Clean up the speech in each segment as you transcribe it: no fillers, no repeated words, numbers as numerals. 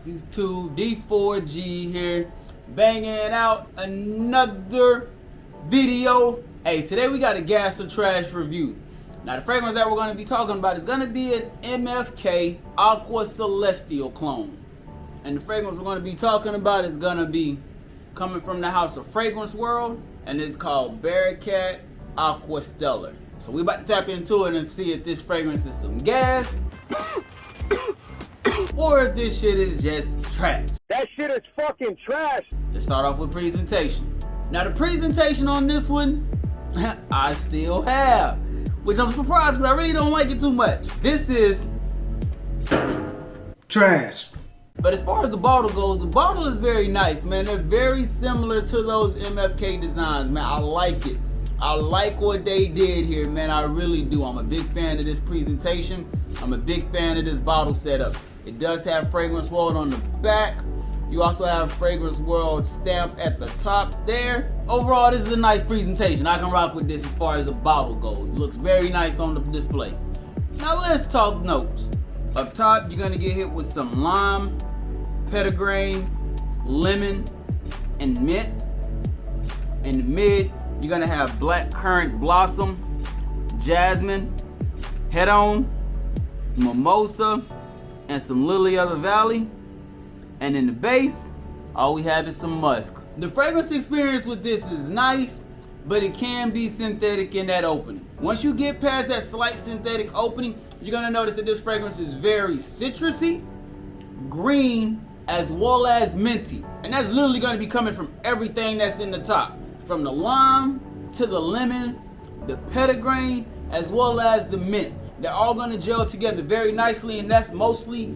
up, YouTube? D4G here, banging out another video. Hey, today we got a gas or trash review. Now the fragrance that we're going to be talking about is going to be an MFK Aqua Celestia clone. And the fragrance we're going to be talking about is going to be coming from the house of Fragrance World, and it's called Bearcat Aqua Stellar. So we about to tap into it and see if this fragrance is some gas or if this shit is just trash. That shit is fucking trash. Let's start off with presentation. Now the presentation on this one, I still have, which I'm surprised because I really don't like it too much. This is trash. But as far as the bottle goes, the bottle is very nice, man. They're very similar to those MFK designs, man. I like it. I like what they did here, man. I really do. I'm a big fan of this presentation. I'm a big fan of this bottle setup. It does have Fragrance World on the back. You also have Fragrance World stamp at the top there. Overall, this is a nice presentation. I can rock with this as far as the bottle goes. It looks very nice on the display. Now let's talk notes. Up top, you're gonna get hit with some lime, petitgrain, lemon, and mint. In the mid, you're gonna have black currant blossom, jasmine, head on, mimosa, and some lily of the valley. And in the base, all we have is some musk. The fragrance experience with this is nice, but it can be synthetic in that opening. Once you get past that slight synthetic opening, you're gonna notice that this fragrance is very citrusy, green, as well as minty. And that's literally gonna be coming from everything that's in the top. From the lime to the lemon, the petitgrain, as well as the mint. They're all gonna gel together very nicely, and that's mostly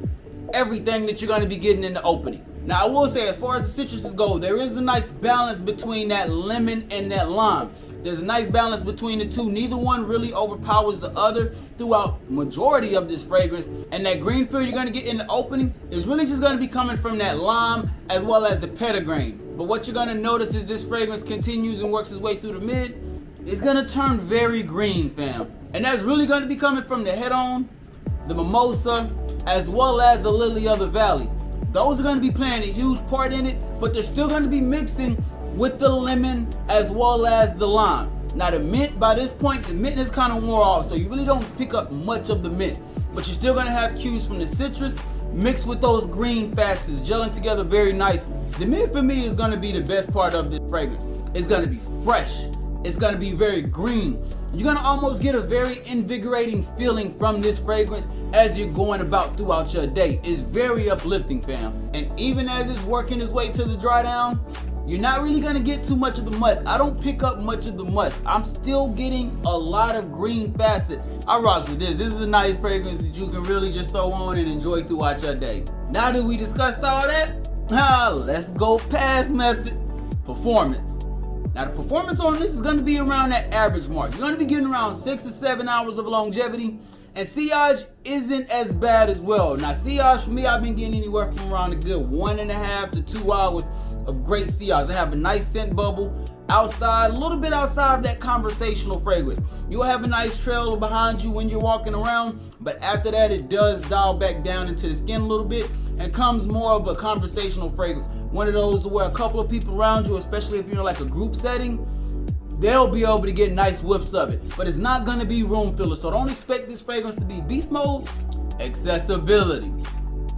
everything that you're gonna be getting in the opening. Now I will say, as far as the citruses go, there is a nice balance between that lemon and that lime. There's a nice balance between the two. Neither one really overpowers the other throughout majority of this fragrance. And that green feel you're gonna get in the opening is really just gonna be coming from that lime as well as the petitgrain. But what you're gonna notice is this fragrance continues and works its way through the mid. It's gonna turn very green, fam. And that's really gonna be coming from the head on, the mimosa, as well as the lily of the valley. Those are gonna be playing a huge part in it, but they're still gonna be mixing with the lemon as well as the lime. Now the mint, by this point, the mint is kind of wore off, so you really don't pick up much of the mint. But you're still gonna have cues from the citrus mixed with those green facets, gelling together very nicely. The mint for me is gonna be the best part of this fragrance. It's gonna be fresh. It's gonna be very green. You're gonna almost get a very invigorating feeling from this fragrance as you're going about throughout your day. It's very uplifting, fam. And even as it's working its way to the dry down, you're not really gonna get too much of the musk. I don't pick up much of the musk. I'm still getting a lot of green facets. I rock with this. This is a nice fragrance that you can really just throw on and enjoy throughout your day. Now that we discussed all that, let's go past method, performance. Now the performance on this is gonna be around that average mark. You're gonna be getting around 6 to 7 hours of longevity, and sillage isn't as bad as well. Now sillage for me, I've been getting anywhere from around a good 1.5 to 2 hours of great sillage. I have a nice scent bubble outside, a little bit outside of that conversational fragrance. You'll have a nice trail behind you when you're walking around, but after that it does dial back down into the skin a little bit and comes more of a conversational fragrance. One of those to where a couple of people around you, especially if you're in like a group setting, they'll be able to get nice whiffs of it. But it's not gonna be room filler, so don't expect this fragrance to be beast mode. Accessibility.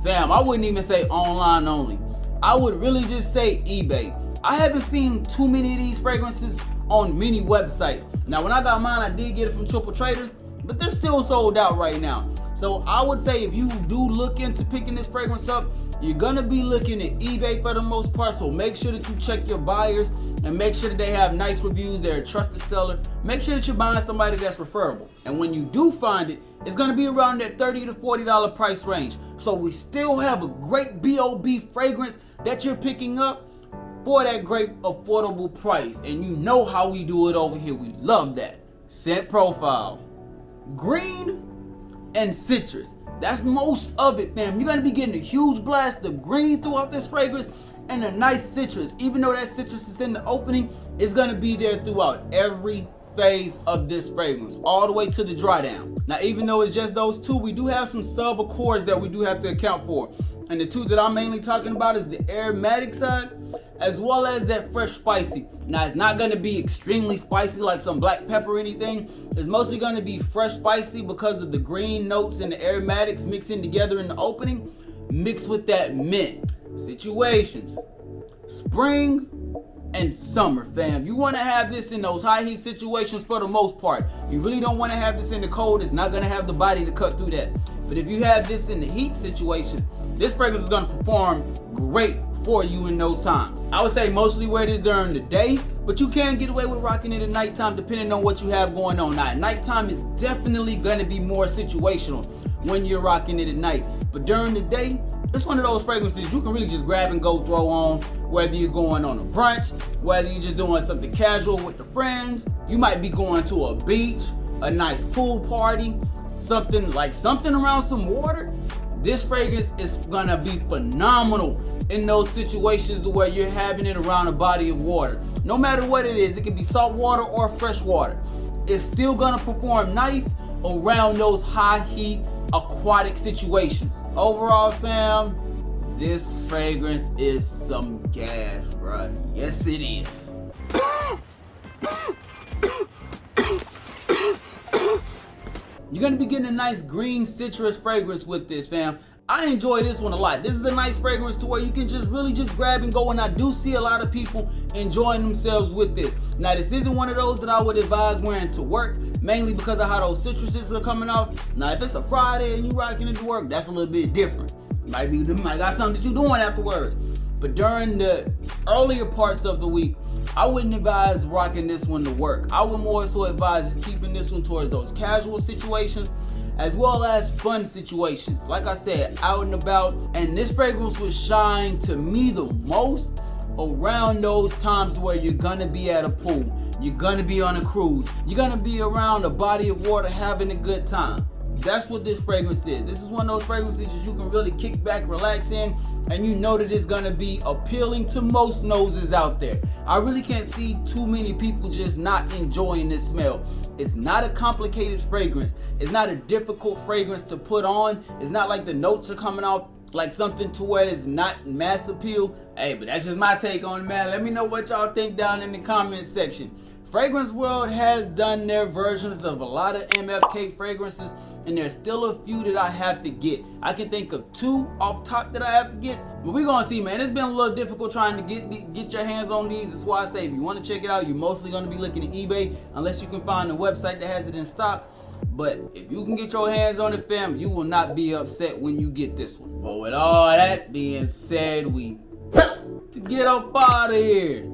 Fam, I wouldn't even say online only. I would really just say eBay. I haven't seen too many of these fragrances on many websites. Now when I got mine, I did get it from Triple Traders, but they're still sold out right now. So I would say if you do look into picking this fragrance up, you're gonna be looking at eBay for the most part, so make sure that you check your buyers and make sure that they have nice reviews, they're a trusted seller. Make sure that you're buying somebody that's referable. And when you do find it, it's gonna be around that $30 to $40 price range. So we still have a great B.O.B. fragrance that you're picking up for that great affordable price. And you know how we do it over here, we love that. Scent profile, green and citrus. That's most of it, fam. You're gonna be getting a huge blast of green throughout this fragrance and a nice citrus. Even though that citrus is in the opening, it's gonna be there throughout every phase of this fragrance, all the way to the dry down. Now, even though it's just those two, we do have some sub accords that we do have to account for. And the two that I'm mainly talking about is the aromatic side, as well as that fresh spicy. Now, it's not gonna be extremely spicy like some black pepper or anything. It's mostly gonna be fresh spicy because of the green notes and the aromatics mixing together in the opening, mixed with that mint. Situations, spring and summer, fam. You want to have this in those high heat situations for the most part. You really don't want to have this in the cold. It's not going to have the body to cut through that. But if you have this in the heat situation, this fragrance is going to perform great for you in those times. I would say mostly wear this during the day, but you can get away with rocking it at nighttime depending on what you have going on. Now, at nighttime is definitely going to be more situational when you're rocking it at night. But during the day, it's one of those fragrances you can really just grab and go throw on, whether you're going on a brunch, whether you're just doing something casual with the friends. You might be going to a beach, a nice pool party, something around some water. This fragrance is gonna be phenomenal in those situations to where you're having it around a body of water. No matter what it is, it can be salt water or fresh water. It's still gonna perform nice around those high heat aquatic situations. Overall, fam, this fragrance is some gas, bruh. Yes, it is. You're gonna be getting a nice green citrus fragrance with this, fam. I enjoy this one a lot. This is a nice fragrance to where you can just really just grab and go, and I do see a lot of people enjoying themselves with this. Now, this isn't one of those that I would advise wearing to work, mainly because of how those citruses are coming off. Now, if it's a Friday and you rocking it to work, that's a little bit different. You might got something that you're doing afterwards. But during the earlier parts of the week, I wouldn't advise rocking this one to work. I would more so advise just keeping this one towards those casual situations as well as fun situations. Like I said, out and about. And this fragrance will shine to me the most around those times where you're gonna be at a pool, you're gonna be on a cruise, you're gonna be around a body of water having a good time. That's what this fragrance is. This is one of those fragrances that you can really kick back, relax in, and you know that it's gonna be appealing to most noses out there. I really can't see too many people just not enjoying this smell. It's not a complicated fragrance. It's not a difficult fragrance to put on. It's not like the notes are coming out like something to where it's not mass appeal. Hey, but that's just my take on it, man. Let me know what y'all think down in the comment section. Fragrance World has done their versions of a lot of MFK fragrances, and there's still a few that I have to get. I can think of 2 off top that I have to get, but we're gonna see, man. It's been a little difficult trying to get your hands on these. That's why I say if you want to check it out, you're mostly gonna be looking at eBay, unless you can find a website that has it in stock. But if you can get your hands on it, fam, you will not be upset when you get this one. But with all that being said, we to get up out of here.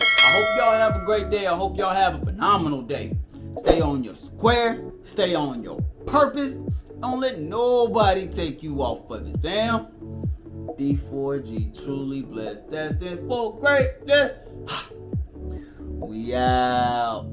I hope y'all have a great day. I hope y'all have a phenomenal day. Stay on your square. Stay on your purpose. Don't let nobody take you off of it, fam. D4G, truly blessed. Destined for greatness. We out.